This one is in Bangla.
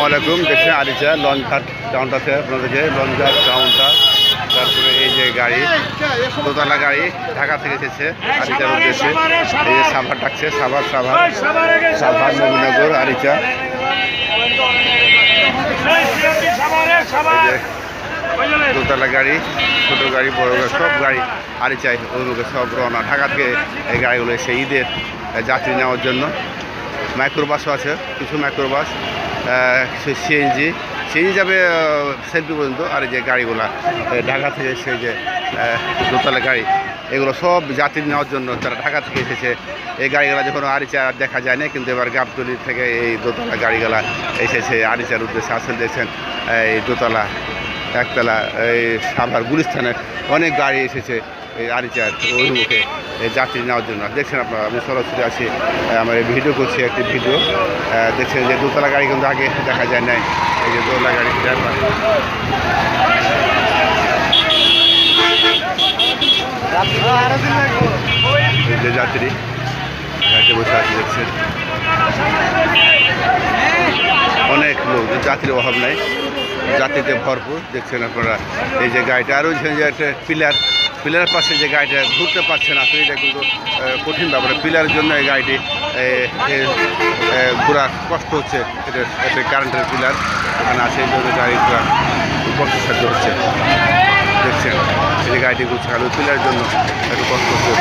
আলাইকুম। দেখছেন আরিচা লঞ্চঘাট কাউন্টার থেকে আপনাদেরকে লঞ্চঘাট কাউন্টার, তারপরে এই যে গাড়ি দোতলা গাড়ি ঢাকা থেকে এসেছে আরিচার উদ্দেশ্যে। এই যে সাভার ডাকছে, সাভার নবীনগর আরিচা। দোতলা গাড়ি, ছোট গাড়ি, বড় গাড়ি, সব গাড়ি আরিচায় ওইগুলো সব রওনা। ঢাকা থেকে এই গাড়িগুলো এসে ঈদের যাত্রী নেওয়ার জন্য। মাইক্রোবাসও আছে, কিছু মাইক্রোবাস, সিএনজি যাবে সেলফি পর্যন্ত। আর এই যে গাড়িগুলা ঢাকা থেকে এসে যে দোতলা গাড়ি, এগুলো সব যাত্রী নেওয়ার জন্য তারা ঢাকা থেকে এসেছে। এই গাড়িগুলা যখন আরিচা দেখা যায় না, কিন্তু এবার গাবতলী থেকে এই দোতলা গাড়িগুলা এসেছে আরিচার উদ্দেশ্যে। আসলে দেখছেন এই দোতলা, একতলা, এই সাভার গুলিস্তানের অনেক গাড়ি এসেছে এই আরিচার অভিমুখে যাত্রী নেওয়ার জন্য। দেখছেন আপনারা, আমি সরাসরি আছি, আমার ভিডিও করছি, একটি ভিডিও দেখছেন যে দোতলা গাড়ি কিন্তু আগে দেখা যায় নাই। এই যে দোতলা গাড়ি যে যাত্রী গাড়িতে বসে আছে, দেখছেন অনেক লোক, যাত্রীর অভাব নাই, যাত্রীতে ভরপুর। দেখছেন আপনারা এই যে গাড়িটা, আরও যে একটা পিলারের পাশে যে গাড়িটা ঘুরতে পারছে না, আসলে এটা কিন্তু কঠিন ব্যাপার। পিলারের জন্য এই গাড়িটি ঘোরা কষ্ট হচ্ছে। এটা একটা কারেন্টের পিলার এখানে আছে, এই জন্য গাড়ি ঘোরা কষ্টসাধ্য হচ্ছে। দেখছেন এই যে গাড়িটি ঘুরছে, আর ওই পিলারের জন্য একটু কষ্ট হচ্ছে।